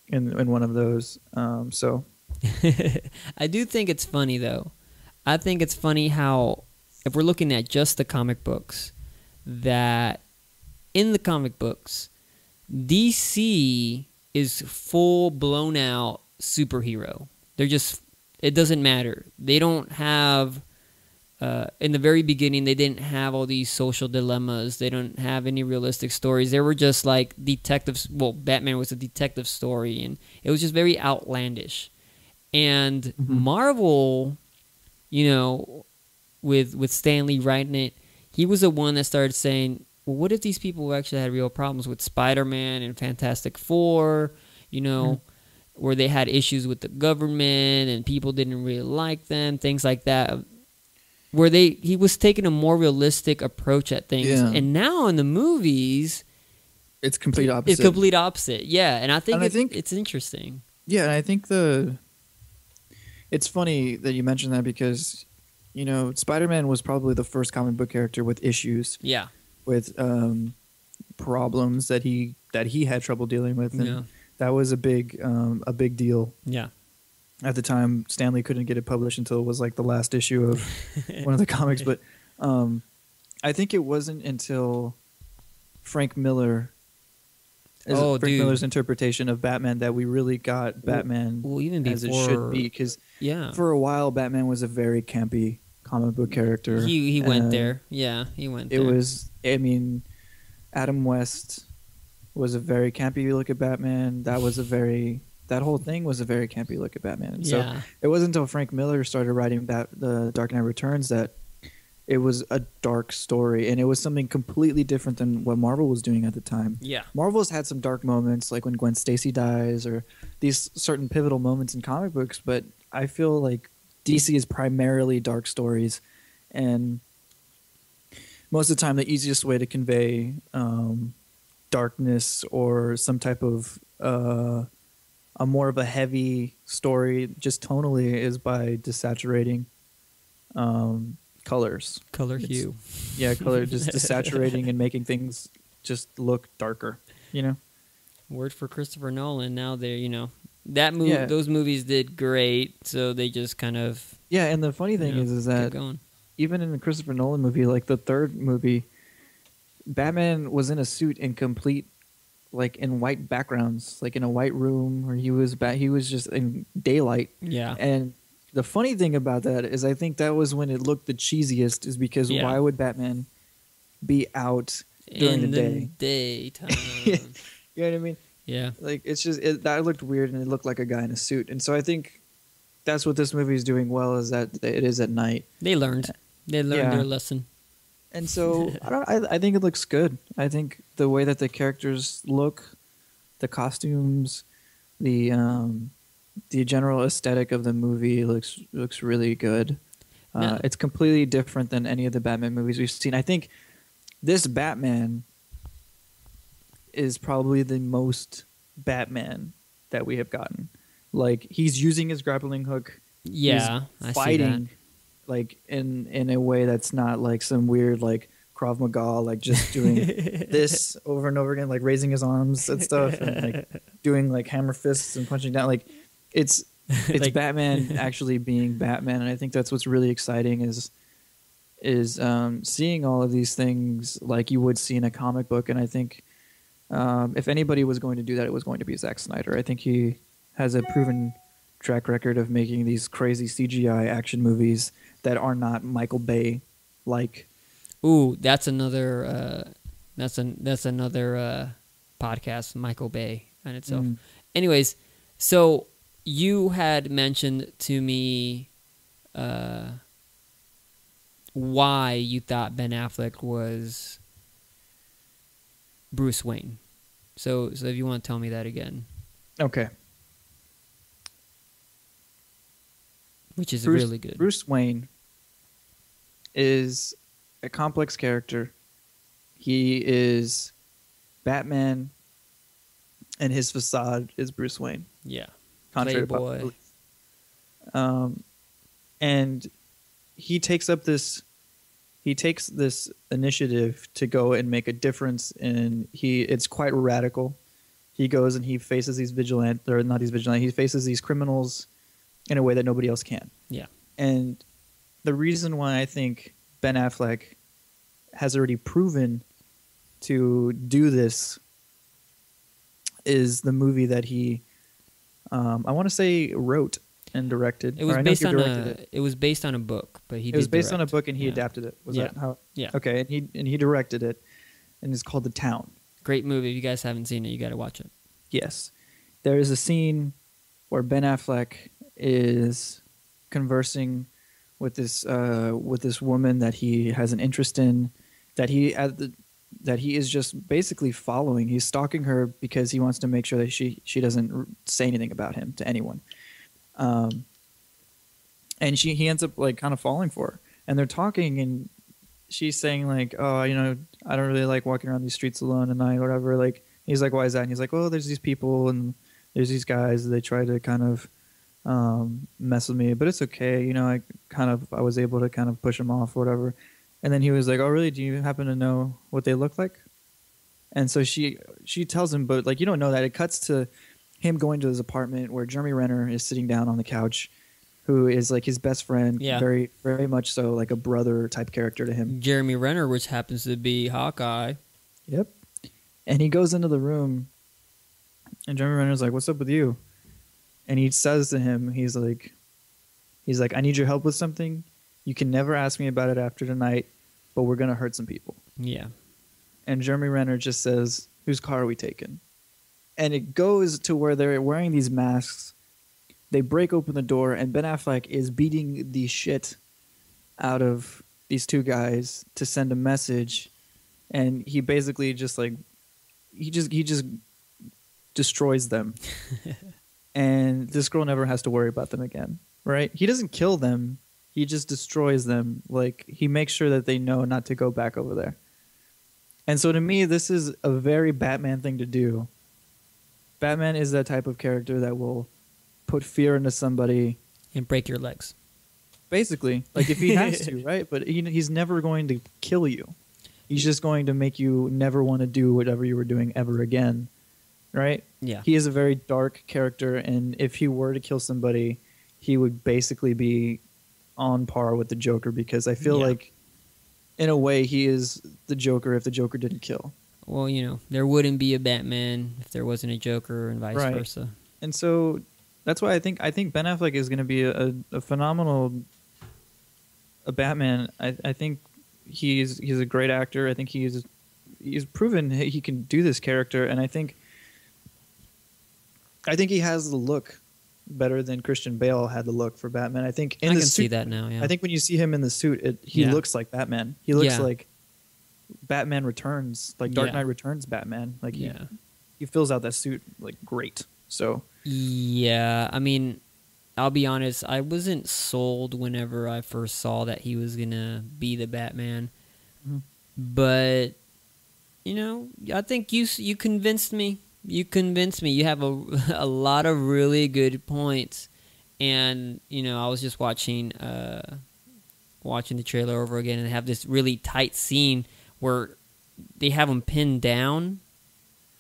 in one of those. So, I do think it's funny though. I think it's funny how, if we're looking at just the comic books, that in the comic books, DC is full blown out superhero. It doesn't matter. They don't have, in the very beginning, they didn't have all these social dilemmas. They don't have any realistic stories. They were just like detectives. Well, Batman was a detective story, and it was just very outlandish. And Marvel, with Stan Lee writing it, he was the one that started saying, well, what if these people actually had real problems with Spider-Man and Fantastic Four, where they had issues with the government and people didn't really like them, things like that, where he was taking a more realistic approach at things. Yeah. And now in the movies, it's complete opposite. It's complete opposite, yeah. And I think it's interesting. Yeah, and I think it's funny that you mentioned that because, Spider-Man was probably the first comic book character with issues, Yeah. with problems that he had trouble dealing with, and Yeah. that was a big deal. Yeah. At the time, Stanley couldn't get it published until it was like the last issue of one of the comics. But I think it wasn't until Frank Miller's interpretation of Batman that we really got Batman even as before, it should be. Because for a while, Batman was a very campy comic book character. He went there. Yeah, he went there. It was, I mean, Adam West was a very campy look at Batman. That whole thing was a very campy look at Batman. And so it wasn't until Frank Miller started writing the Dark Knight Returns that it was a dark story, and it was something completely different than what Marvel was doing at the time. Yeah. Marvel's had some dark moments, like when Gwen Stacy dies, or these certain pivotal moments in comic books, but I feel like DC is primarily dark stories, and most of the time the easiest way to convey darkness or some type of a more of a heavy story, just tonally, is by desaturating colors. Hue. Yeah, color, just desaturating and making things just look darker, Word for Christopher Nolan. Now they're, those movies did great, so they just kind of... Yeah, and the funny thing is that even in the Christopher Nolan movie, like the third movie, Batman was in a suit in complete, like in white backgrounds, like in a white room where he was just in daylight. Yeah. And the funny thing about that is I think that was when it looked the cheesiest, is because why would Batman be out during the day? Daytime. You know what I mean? Yeah. Like, it's just, that looked weird, and it looked like a guy in a suit. And so I think that's what this movie is doing well, is that it is at night. They learned their lesson. And so I think it looks good. I think the way that the characters look, the costumes, the general aesthetic of the movie looks really good. It's completely different than any of the Batman movies we've seen. I think this Batman is probably the most Batman that we have gotten. Like, he's using his grappling hook. Yeah, he's fighting, like in a way that's not like some weird like Krav Maga, like just doing this over and over again, like raising his arms and stuff, and like doing like hammer fists and punching down. Like, it's like Batman actually being Batman, and I think that's what's really exciting is seeing all of these things like you would see in a comic book. And I think if anybody was going to do that, it was going to be Zack Snyder. I think he has a proven track record of making these crazy CGI action movies that are not Michael Bay like. Ooh, that's another podcast, Michael Bay on itself. Anyways, so you had mentioned to me why you thought Ben Affleck was Bruce Wayne. So if you want to tell me that again. Okay. Which is really good. Bruce Wayne is a complex character. He is Batman, and his facade is Bruce Wayne. Yeah. Contrary Playboy. And he takes this initiative to go and make a difference, and it's quite radical. He goes and he faces he faces these criminals in a way that nobody else can. Yeah. And the reason why I think Ben Affleck has already proven to do this is the movie that he, I want to say, wrote and directed. It was based on a book, but he. It was based on a book, and he adapted it. Was that how? Yeah. Okay, and he directed it, and it's called The Town. Great movie. If you guys haven't seen it, you got to watch it. Yes, there is a scene where Ben Affleck is conversing with this woman that he has an interest in, that he is just basically following. He's stalking her because he wants to make sure that she doesn't say anything about him to anyone. And he ends up like kind of falling for her, and they're talking, and she's saying like, oh, I don't really like walking around these streets alone at night or whatever. Like, he's like, why is that? And he's like, well, there's these people, and there's these guys, they try to kind of mess with me, but it's okay. You know, I was able to kind of push him off or whatever. And then he was like, oh, really? Do you happen to know what they look like? And so she tells him, but like, you don't know that. It cuts to him going to his apartment where Jeremy Renner is sitting down on the couch, who is like his best friend, very, very much so, like a brother type character to him. Jeremy Renner, which happens to be Hawkeye. Yep. And he goes into the room, and Jeremy Renner's like, what's up with you? And he says to him, he's like, I need your help with something. You can never ask me about it after tonight, but we're going to hurt some people. Yeah. And Jeremy Renner just says, whose car are we taking? And it goes to where they're wearing these masks. They break open the door, and Ben Affleck is beating the shit out of these two guys to send a message. And he basically just like, he just destroys them. And this girl never has to worry about them again, right? He doesn't kill them. He just destroys them. Like, he makes sure that they know not to go back over there. And so to me, this is a very Batman thing to do. Batman is that type of character that will put fear into somebody. And break your legs. Basically. Like, if he has to, right? But he's never going to kill you. He's just going to make you never want to do whatever you were doing ever again. Right? Yeah. He is a very dark character, and if he were to kill somebody, he would basically be on par with the Joker, because I feel like, in a way, he is the Joker if the Joker didn't kill. Well, you know, there wouldn't be a Batman if there wasn't a Joker, and vice versa. And so that's why I think Ben Affleck is going to be a phenomenal Batman. I think he's a great actor. I think he's proven he can do this character, and I think he has the look better than Christian Bale had the look for Batman. I think I can see that now. Yeah. I think when you see him in the suit, he looks like Batman. He looks like Batman Returns, like Dark Knight Returns Batman. Like he fills out that suit like great. So yeah, I mean, I'll be honest, I wasn't sold whenever I first saw that he was gonna be the Batman, but you know, I think you convinced me. You convinced me. You have a lot of really good points, and you know, I was just watching the trailer over again, and have this really tight scene where they have him pinned down,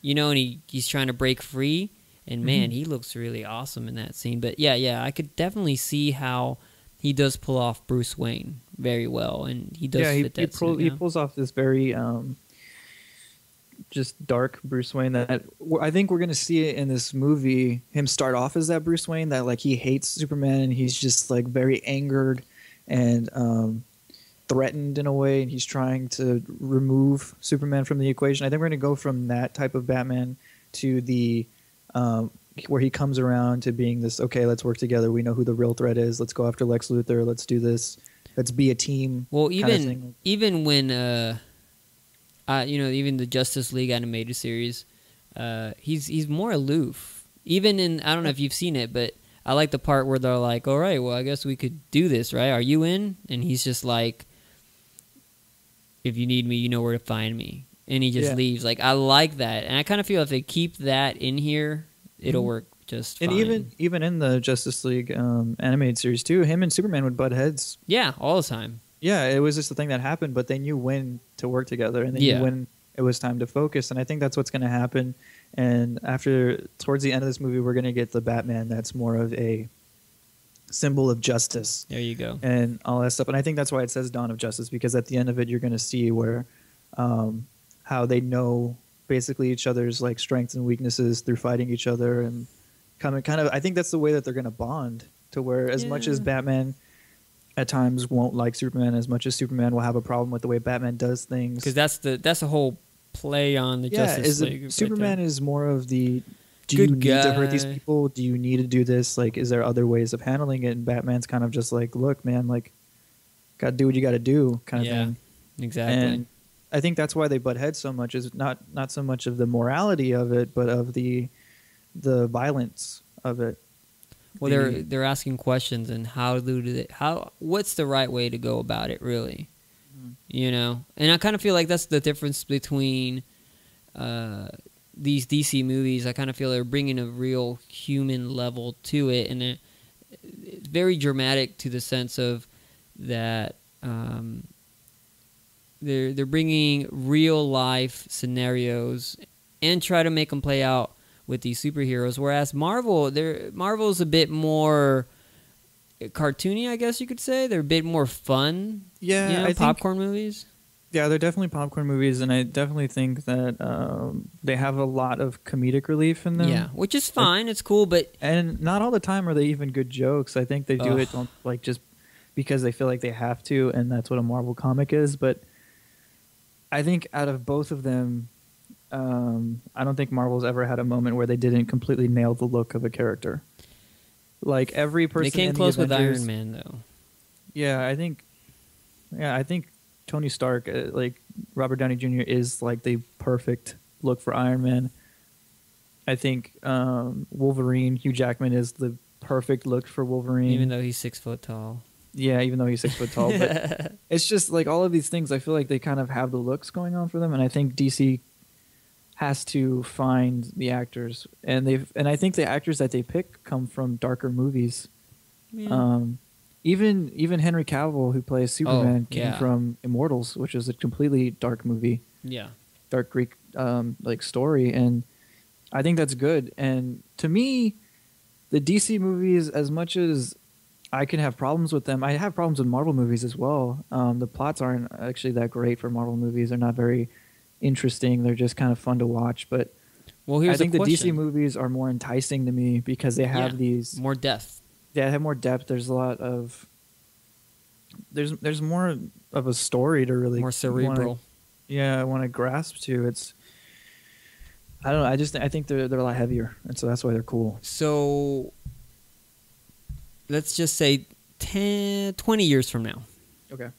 you know, and he's trying to break free, and man, he looks really awesome in that scene. But yeah, I could definitely see how he does pull off Bruce Wayne very well, and he does fit that suit. He pulls off this very just dark Bruce Wayne that I think we're going to see it in this movie. Him start off as that Bruce Wayne that like he hates Superman, and he's just like very angered and threatened in a way, and he's trying to remove Superman from the equation. I think we're going to go from that type of Batman to the where he comes around to being this, okay, let's work together. We know who the real threat is. Let's go after Lex Luthor. Let's do this. Let's be a team. Well, even when you know, even the Justice League animated series, he's more aloof. Even in, I don't know if you've seen it, but I like the part where they're like, all right, well, I guess we could do this, right? Are you in? And he's just like, if you need me, you know where to find me. And he just leaves. Like, I like that. And I kind of feel if they keep that in here, it'll work just fine. And even in the Justice League animated series, too, him and Superman would butt heads. Yeah, all the time. Yeah, it was just a thing that happened, but they knew when to work together, and they knew when it was time to focus. And I think that's what's going to happen. And towards the end of this movie, we're going to get the Batman that's more of a symbol of justice. There you go. And all that stuff. And I think that's why it says Dawn of Justice, because at the end of it, you're going to see where how they know basically each other's like strengths and weaknesses through fighting each other, and kind of. I think that's the way that they're going to bond, to where as much as Batman at times won't like Superman, as much as Superman will have a problem with the way Batman does things. Because that's a whole play on the Justice League. Superman is more of the, do you need to hurt these people? Do you need to do this? Like, is there other ways of handling it? And Batman's kind of just like, look, man, like, got to do what you got to do kind of thing. Exactly. And I think that's why they butt heads so much, is not so much of the morality of it, but of the violence of it. Well, they're asking questions, and what's the right way to go about it, really? You know, and I kind of feel like that's the difference between these DC movies, I kind of feel they're bringing a real human level to it, and it's very dramatic to the sense of that they're bringing real life scenarios and try to make them play out with these superheroes. Whereas Marvel's a bit more cartoony, I guess you could say. They're a bit more fun. Yeah, popcorn movies. Yeah, they're definitely popcorn movies, and I definitely think that they have a lot of comedic relief in them. Yeah, which is fine. It's cool, but and not all the time are they even good jokes. I think they do it like just because they feel like they have to, and that's what a Marvel comic is. But I think out of both of them, I don't think Marvel's ever had a moment where they didn't completely nail the look of a character. Like every person, they came in close the with Avengers, Iron Man, though. Yeah, I think Tony Stark, like Robert Downey Jr., is like the perfect look for Iron Man. I think Wolverine, Hugh Jackman, is the perfect look for Wolverine. Even though he's 6 foot tall. Yeah, even though he's 6 foot tall. But it's just like all of these things, I feel like they kind of have the looks going on for them. And I think DC has to find the actors. And I think the actors that they pick come from darker movies. Yeah. Even Henry Cavill, who plays Superman, came from Immortals, which is a completely dark movie. Yeah. Dark Greek like story, and I think that's good. And to me, the DC movies, as much as I can have problems with them, I have problems with Marvel movies as well. The plots aren't actually that great for Marvel movies. They're not very interesting. They're just kind of fun to watch. But I think the DC movies are more enticing to me because they have these more depth. Yeah, have more depth. There's a lot of there's more of a story to really more cerebral. I want to grasp to. It's I don't know. I think they're a lot heavier, and so that's why they're cool. So let's just say 20 years from now. Okay.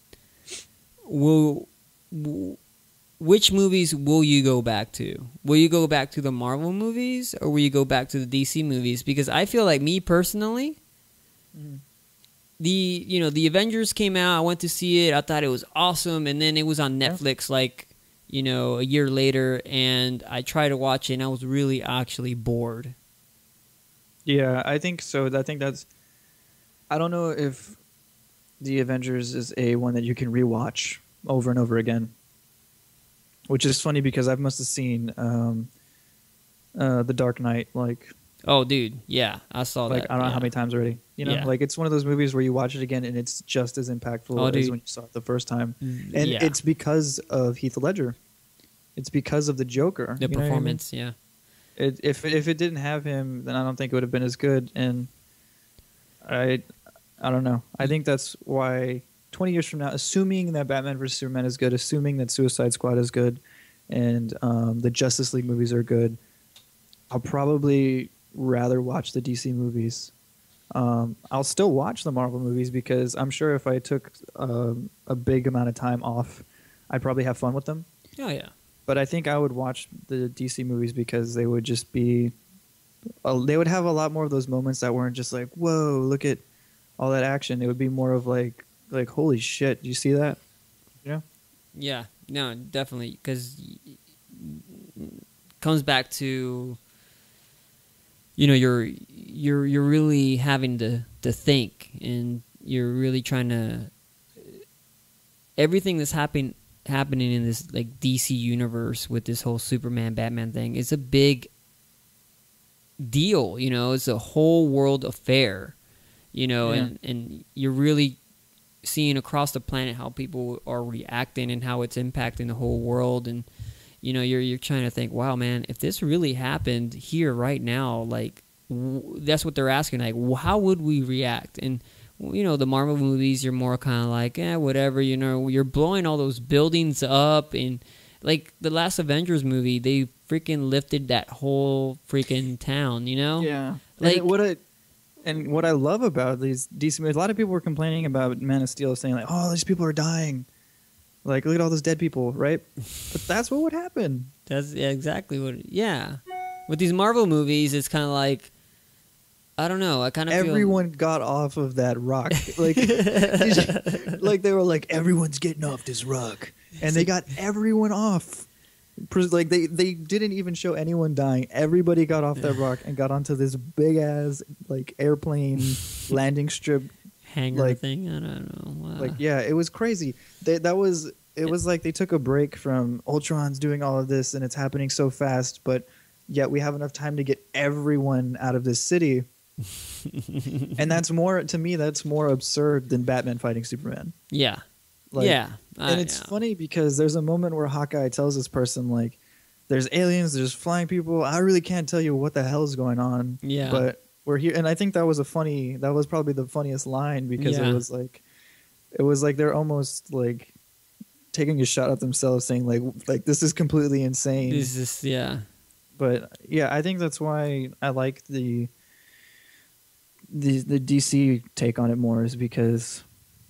Which movies will you go back to? Will you go back to the Marvel movies, or will you go back to the DC movies? Because I feel like, me personally, the Avengers came out. I went to see it. I thought it was awesome, and then it was on Netflix a year later, and I tried to watch it, and I was really actually bored. Yeah, I think so. I think that's. I don't know if the Avengers is a one that you can rewatch over and over again. Which is funny because I must have seen The Dark Knight Oh, dude, yeah, I saw that. I don't know how many times already. It's one of those movies where you watch it again and it's just as impactful as when you saw it the first time. And it's because of Heath Ledger. It's because of the Joker. The performance, I mean? If it didn't have him, then I don't think it would have been as good. And I don't know. I think that's why 20 years from now, assuming that Batman vs. Superman is good, assuming that Suicide Squad is good, and the Justice League movies are good, I'll probably rather watch the DC movies. I'll still watch the Marvel movies because I'm sure if I took a big amount of time off, I'd probably have fun with them. Oh, yeah. But I think I would watch the DC movies because they would just be... they would have a lot more of those moments that weren't just like, whoa, look at all that action. It would be more of like holy shit, do you see that? Yeah, no, definitely, because it comes back to you're really having to think, and you're really trying to everything that's happening in this DC universe with this whole Superman Batman thing is a big deal. It's a whole world affair. And you're really seeing across the planet how people are reacting and how it's impacting the whole world. And you're trying to think, wow, man, if this really happened here right now, that's what they're asking, how would we react? And the Marvel movies, you're more kind of like, whatever, you're blowing all those buildings up, and the last Avengers movie, they freaking lifted that whole freaking town, Yeah. And what I love about these DC movies, a lot of people were complaining about Man of Steel, saying oh, these people are dying. Look at all those dead people, right? But that's what would happen. That's exactly what. Yeah, with these Marvel movies, it's kind of like, I don't know. I kind of everyone got off of that rock. They were like, everyone's getting off this rock, and they got everyone off. Like they didn't even show anyone dying. Everybody got off that rock and got onto this big ass like airplane landing strip hangar thing. I don't know. Wow. Like yeah, it was crazy. It was like they took a break from Ultron's doing all of this and it's happening so fast, but yet we have enough time to get everyone out of this city. And that's more to me. That's more absurd than Batman fighting Superman. Yeah. Like, yeah. And it's funny because there's a moment where Hawkeye tells this person, like, there's aliens, there's flying people. I really can't tell you what the hell is going on. Yeah. But we're here. And I think that was probably the funniest line because it was like they're almost like taking a shot at themselves saying like this is completely insane. This is, yeah. But yeah, I think that's why I like the DC take on it more is because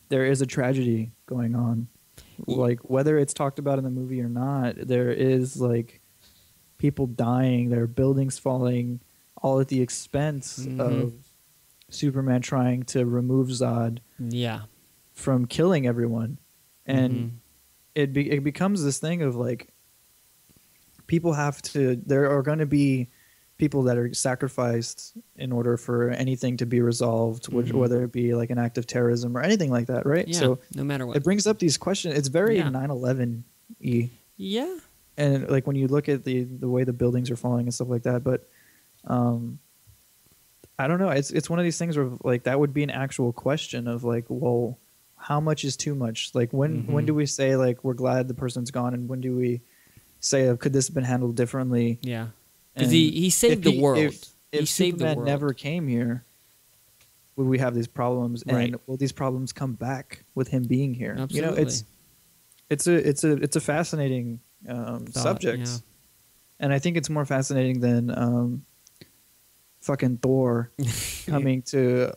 there is a tragedy going on. Like whether it's talked about in the movie or not, there is like people dying, there are buildings falling, all at the expense of Superman trying to remove Zod from killing everyone. And it becomes this thing of like there are going to be people that are sacrificed in order for anything to be resolved, whether it be like an act of terrorism or anything like that, right? Yeah, so no matter what. It brings up these questions. It's very 9/11-y. Yeah. And like when you look at the way the buildings are falling and stuff like that, but I don't know. It's one of these things where like that would be an actual question of like, well, how much is too much? Like when do we say like we're glad the person's gone, and when do we say could this have been handled differently? Yeah. Because he saved the world. If Superman never came here, would we have these problems? Right. And will these problems come back with him being here? Absolutely. You know, it's a fascinating subject, yeah. and I think it's more fascinating than fucking Thor coming to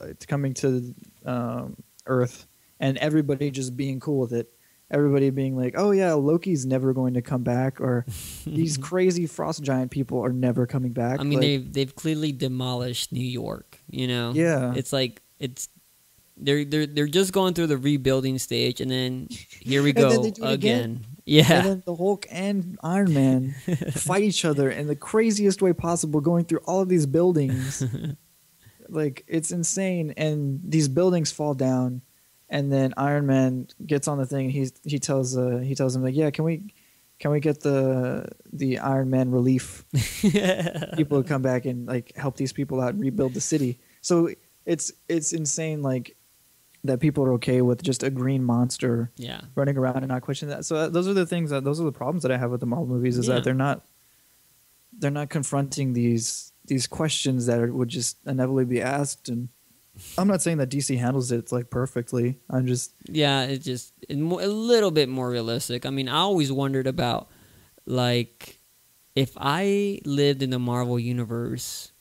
Earth and everybody just being cool with it. Everybody being like, oh yeah, Loki's never going to come back, or these crazy frost giant people are never coming back. I mean, like, they've clearly demolished New York, you know? Yeah. It's like they're just going through the rebuilding stage, and then here we go again. Yeah. And then the Hulk and Iron Man fight each other in the craziest way possible, going through all of these buildings. Like, it's insane. And these buildings fall down. And then Iron Man gets on the thing. And he tells him like, yeah, can we get the Iron Man relief people to come back and like help these people out and rebuild the city. So it's insane, like that people are okay with just a green monster running around and not questioning that. So those are the problems that I have with the Marvel movies is that they're not confronting these questions that would just inevitably be asked. And I'm not saying that DC handles it like perfectly. I'm just it's a little bit more realistic. I mean, I always wondered about like if I lived in the Marvel universe,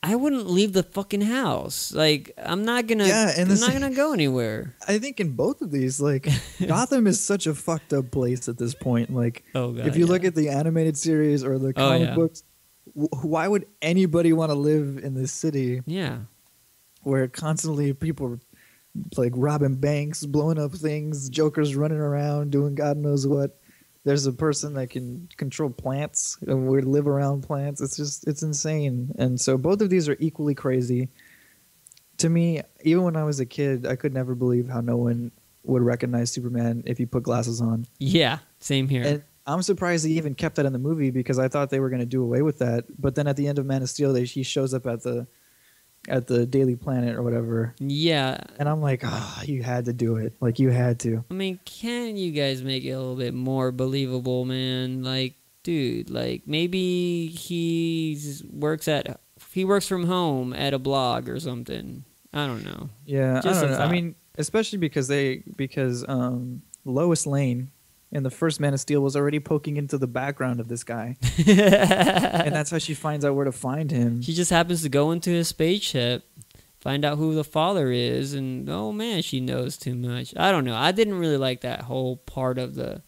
I wouldn't leave the fucking house. Like I'm not gonna go anywhere. I think in both of these, like Gotham is such a fucked up place at this point. Like if you look at the animated series or the comic books, why would anybody want to live in this city? Yeah. Where constantly people are like robbing banks, blowing up things, Joker's running around doing God knows what. There's a person that can control plants and we live around plants. It's insane. And so both of these are equally crazy. To me, even when I was a kid, I could never believe how no one would recognize Superman if he put glasses on. Yeah, same here. And I'm surprised they even kept that in the movie because I thought they were going to do away with that. But then at the end of Man of Steel, he shows up at the Daily Planet or whatever. Yeah. And I'm like, you had to do it. Like, you had to. I mean, can you guys make it a little bit more believable, man? Like, dude, like, maybe he works from home at a blog or something. I don't know. Yeah, I don't know. I mean, especially because Lois Lane in the first Man of Steel was already poking into the background of this guy. And that's how she finds out where to find him. She just happens to go into his spaceship, find out who the father is, and oh man, she knows too much. I don't know. I didn't really like that whole part of the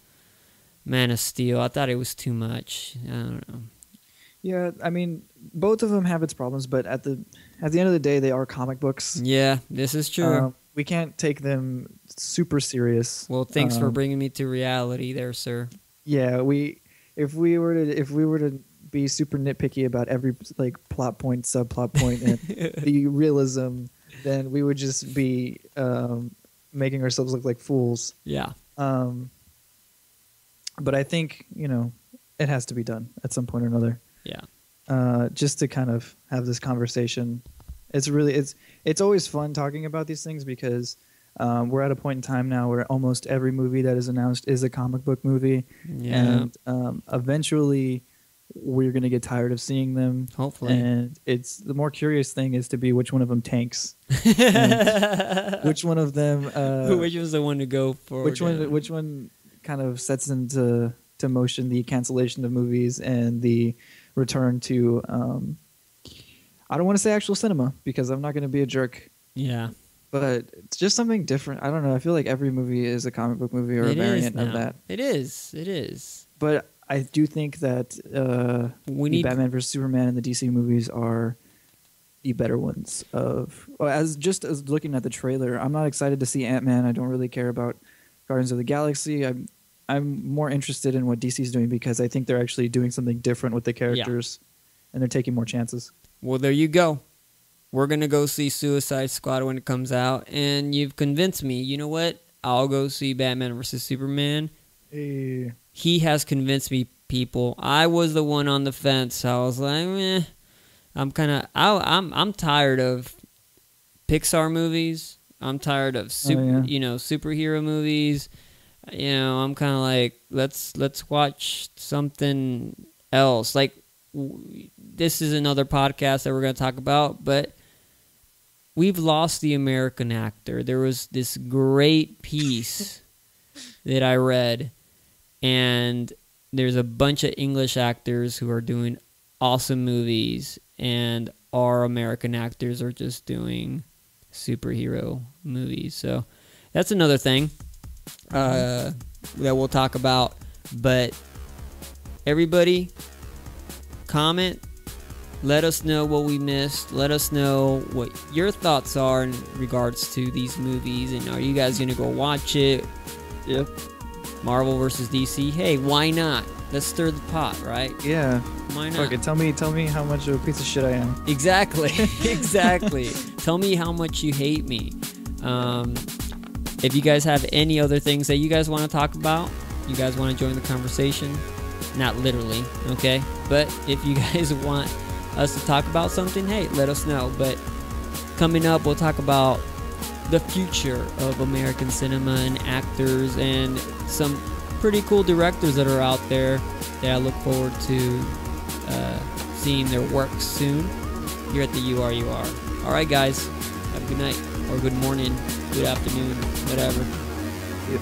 Man of Steel. I thought it was too much. I don't know. Yeah, I mean, both of them have its problems, but at the end of the day, they are comic books. Yeah, this is true. We can't take them super serious. Well, thanks for bringing me to reality there, sir. Yeah, if we were to be super nitpicky about every like plot point, subplot point, and the realism, then we would just be making ourselves look like fools. Yeah. But I think, it has to be done at some point or another. Yeah. Just to kind of have this conversation. It's always fun talking about these things because we're at a point in time now where almost every movie that is announced is a comic book movie. Yeah. And eventually we're going to get tired of seeing them. Hopefully. And the more curious thing is to be which one of them tanks. Which one of them... which was the one to go for? Which one kind of sets into motion the cancellation of movies and the return to... I don't want to say actual cinema because I'm not going to be a jerk. Yeah. But it's just something different. I don't know. I feel like every movie is a comic book movie or a variant of that. It is. But I do think that the Batman vs. Superman and the DC movies are the better ones. As looking at the trailer, I'm not excited to see Ant-Man. I don't really care about Guardians of the Galaxy. I'm more interested in what DC's doing because I think they're actually doing something different with the characters, and they're taking more chances. Well, there you go. We're going to go see Suicide Squad when it comes out, and you've convinced me. You know what? I'll go see Batman vs. Superman. Hey. He has convinced me, people. I was the one on the fence. I was like, I'm tired of Pixar movies. I'm tired of superhero movies. I'm kind of like, let's watch something else. Like, this is another podcast that we're going to talk about, but we've lost the American actor. There was this great piece that I read, and there's a bunch of English actors who are doing awesome movies, and our American actors are just doing superhero movies. So that's another thing that we'll talk about. But everybody, comment. Let us know what we missed. Let us know what your thoughts are in regards to these movies. And are you guys going to go watch it? Yep. Marvel versus DC. Hey, why not? Let's stir the pot, right? Yeah. Why not? Fuck it. Tell me how much of a piece of shit I am. Exactly. Exactly. Tell me how much you hate me. If you guys have any other things that you guys want to talk about, you guys want to join the conversation, not literally, okay? But if you guys want us to talk about something, hey, let us know. But coming up, we'll talk about the future of American cinema and actors and some pretty cool directors that are out there that I look forward to seeing their work soon here at the URUR. All right, guys, have a good night or good morning, good afternoon, whatever. Yep.